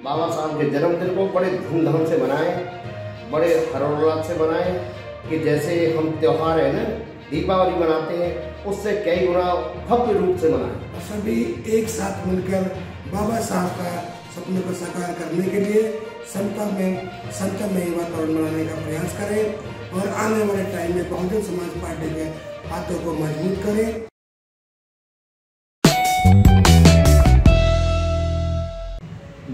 बाबा साहब के जन्मदिन को बड़े धूमधाम से मनाएं, बड़े हर्षोल्लास से मनाएं कि जैसे हम त्योहार है ना दीपावली मनाते हैं उससे कई गुना भव्य रूप से मनाएं। सभी एक साथ मिलकर बाबा साहब का सपनों को साकार करने के लिए संतमय वातावरण बनाने का प्रयास करें और आने वाले टाइम में बहुजन समाज पार्टी के हाथों को मजबूत करें।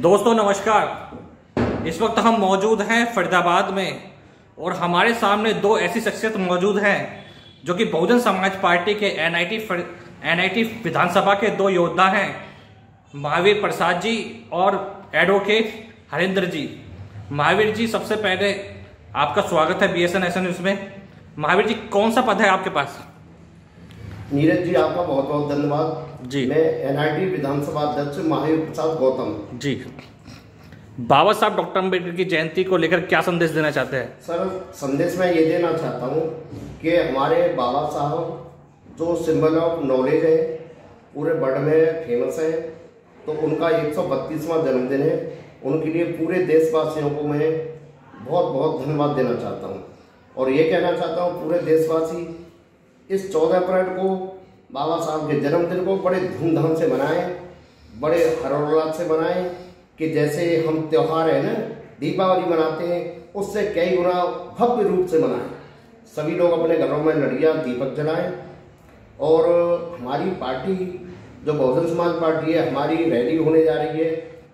दोस्तों नमस्कार। इस वक्त हम मौजूद हैं फरीदाबाद में और हमारे सामने दो ऐसी शख्सियत मौजूद हैं जो कि बहुजन समाज पार्टी के एनआईटी विधानसभा के दो योद्धा हैं, महावीर प्रसाद जी और एडवोकेट हरेंद्र जी। महावीर जी, सबसे पहले आपका स्वागत है BSN ऐसा न्यूज़ में। महावीर जी, कौन सा पद है आपके पास? नीरज जी, आपका बहुत बहुत धन्यवाद जी। मैं एनआईटी विधानसभा अध्यक्ष महावीर प्रसाद गौतम जी। बाबा साहब डॉक्टर अम्बेडकर की जयंती को लेकर क्या संदेश देना चाहते हैं? सर, संदेश मैं ये देना चाहता हूँ कि हमारे बाबा साहब जो सिंबल ऑफ नॉलेज है पूरे वर्ल्ड में फेमस है, तो उनका 132वां जन्मदिन है। उनके लिए पूरे देशवासियों को मैं बहुत बहुत धन्यवाद देना चाहता हूँ और ये कहना चाहता हूँ पूरे देशवासी इस 14 अप्रैल को बाबा साहब के जन्मदिन को बड़े धूमधाम से मनाएं, बड़े हर्षोल्लास से मनाएं कि जैसे हम त्योहार है ना दीपावली मनाते हैं उससे कई गुना भव्य रूप से मनाएं। सभी लोग अपने घरों में लड़ियाँ दीपक जलाएं और हमारी पार्टी जो बहुजन समाज पार्टी है, हमारी रैली होने जा रही है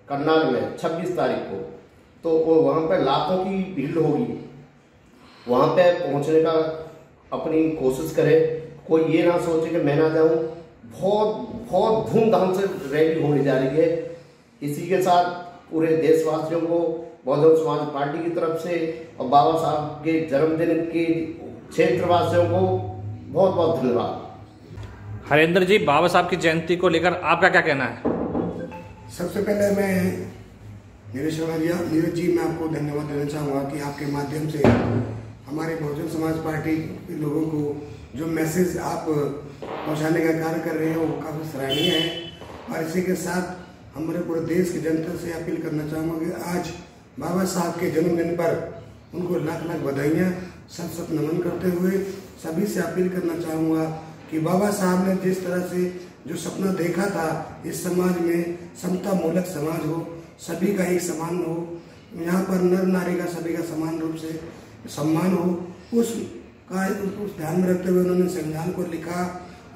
करनाल में 26 तारीख को, तो वहाँ पे लाखों की भीड़ होगी। वहाँ पे पहुँचने का अपनी कोशिश करें, कोई ये ना सोचे कि मैं ना जाऊँ। बहुत धूमधाम से रैली होने जा रही है। इसी के साथ पूरे देशवासियों को बहुजन समाज पार्टी की तरफ से और बाबा साहब के जन्मदिन के क्षेत्रवासियों को बहुत बहुत धन्यवाद। हरेंद्र जी, बाबा साहब की जयंती को लेकर आपका क्या कहना है? सबसे पहले मैं नीरज जी मैं आपको धन्यवाद देना चाहूँगा कि आपके माध्यम से हमारे बहुजन समाज पार्टी के लोगों को जो मैसेज आप पहुँचाने का कार्य कर रहे हैं वो काफ़ी सराहनीय है। और इसी के साथ हमारे पूरे देश की जनता से अपील करना चाहूँगा कि आज बाबा साहब के जन्मदिन पर उनको लाख लाख बधाइयाँ सत नमन करते हुए सभी से अपील करना चाहूँगा कि बाबा साहब ने जिस तरह से जो सपना देखा था इस समाज में समता मूलक समाज हो, सभी का एक समान हो, यहाँ पर नर नारी का सभी का समान रूप से सम्मान हो, उस ध्यान में रखते हुए उन्होंने संविधान को लिखा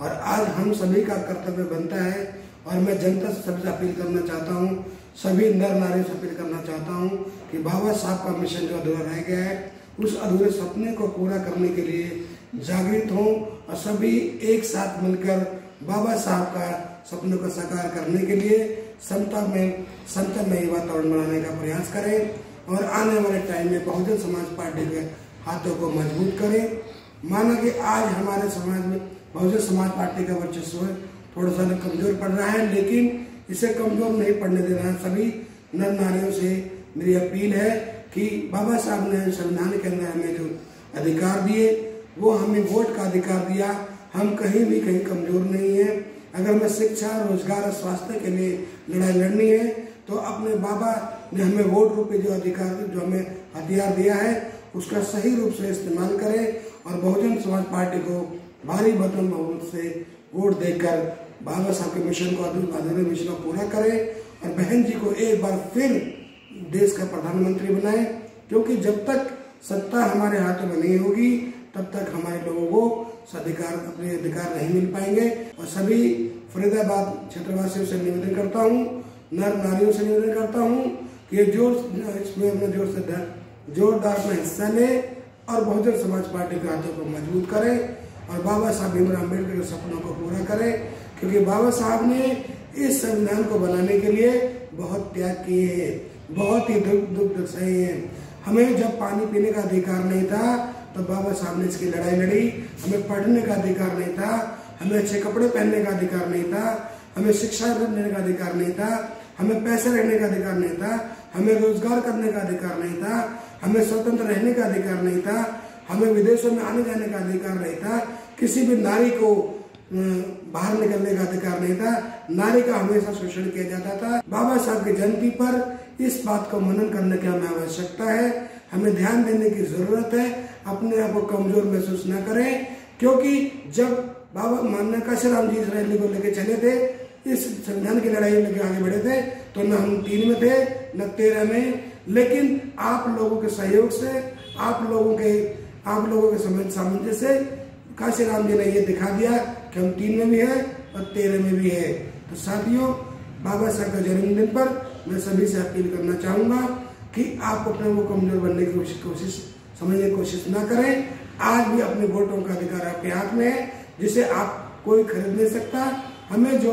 और आज हम सभी का कर्तव्य बनता है। और मैं जनता से सभी से अपील करना चाहता हूँ, सभी नर नारियों से अपील करना चाहता हूँ कि बाबा साहब का मिशन जो अधूरा रह गया है उस अधूरे सपने को पूरा करने के लिए जागृत हों और सभी एक साथ मिलकर बाबा साहब का सपनों को साकार करने के लिए संतमय वातावरण बनाने का प्रयास करें और आने वाले टाइम में बहुजन समाज पार्टी के हाथों को मजबूत करें। माना कि आज हमारे समाज में बहुजन समाज पार्टी का वर्चस्व थोड़ा सा कमजोर पड़ रहा है, लेकिन इसे कमजोर नहीं पड़ने देना है। सभी नर नारियों से मेरी अपील है कि बाबा साहब ने संविधान के अंदर हमें जो अधिकार दिए वो हमें वोट का अधिकार दिया। हम कहीं भी कहीं कमजोर नहीं है। अगर हमें शिक्षा, रोजगार और स्वास्थ्य के लिए लड़ाई लड़नी है तो अपने बाबा ने हमें वोट रूपी जो अधिकार जो हमें हथियार दिया है उसका सही रूप से इस्तेमाल करें और बहुजन समाज पार्टी को भारी बटन बहुमत से वोट देकर बाबा साहब के मिशन को अधूरे मिशन को पूरा करें और बहन जी को एक बार फिर देश का प्रधानमंत्री बनाएं, क्योंकि जब तक सत्ता हमारे हाथों में नहीं होगी तब तक हमारे लोगों को अपने अधिकार नहीं मिल पाएंगे। और सभी फरीदाबाद क्षेत्रवासियों से निवेदन करता हूँ, नर नारियों से निवेदन करता हूँ कि इसमें अपने जोरदार अपना हिस्सा लें और बहुजन समाज पार्टी के हाथों को मजबूत करें और बाबा साहब भीमराव अम्बेडकर के सपनों को पूरा करें, क्योंकि बाबा साहब ने इस संविधान को बनाने के लिए बहुत त्याग किए हैं, बहुत ही दुख सहे हैं। हमें जब पानी पीने का अधिकार नहीं था तो बाबा साहब ने इसकी लड़ाई लड़ी। हमें पढ़ने का अधिकार नहीं था, हमें अच्छे कपड़े पहनने का अधिकार नहीं था, हमें शिक्षा लेने का अधिकार नहीं था, हमें पैसे रहने का अधिकार नहीं था, हमें रोजगार करने का अधिकार नहीं था, हमें स्वतंत्र रहने का अधिकार नहीं था, हमें विदेशों में आने जाने का अधिकार नहीं था, किसी भी नारी को बाहर निकलने का अधिकार नहीं था, नारी का हमेशा शोषण किया जाता था। बाबा साहब की जयंती पर इस बात को मनन करने की हमें आवश्यकता है। हमें ध्यान देने की जरूरत है, अपने आप को कमजोर महसूस न करें, क्योंकि जब बाबा माननीय काशीराम जी इस रैली को लेकर चले थे, इस संविधान की लड़ाई लेके आगे बढ़े थे, तो न हम 3 में थे न 13 में, लेकिन आप लोगों के सहयोग से, आप लोगों के सामंजस्य से काशीराम जी ने ये दिखा दिया कि हम 3 में भी है और 13 में भी है। तो साथियों, बाबा साहब का जन्मदिन पर मैं सभी से अपील करना चाहूंगा कि आप अपने को कमजोर बनने की समझने की कोशिश ना करें। आज भी अपने वोटों का अधिकार आपके हाथ में है, जिसे आप कोई खरीद नहीं सकता। हमें जो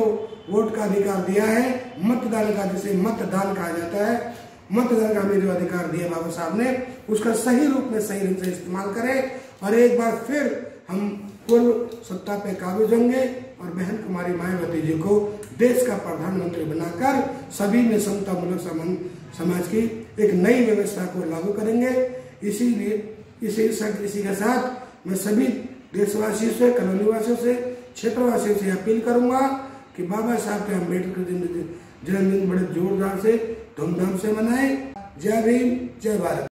वोट का अधिकार दिया है, मतदान का, जिसे मतदान कहा जाता है, मतदान का हमें जो अधिकार दिया बाबा साहब ने, उसका सही रूप में सही ढंग से इस्तेमाल करें और एक बार फिर हम पूर्व सत्ता पे काबिज होंगे और बहन कुमारी मायावती जी को देश का प्रधानमंत्री बनाकर सभी में समतामूलक समाज की एक नई व्यवस्था को लागू करेंगे। इसी के साथ मैं सभी देशवासियों से, कॉलोनी वासियों से, क्षेत्रवासियों से अपील करूंगा कि बाबा साहब के अम्बेडकर जन्मदिन बड़े जोरदार से, धूमधाम से मनाएं। जय भीम, जय भारत।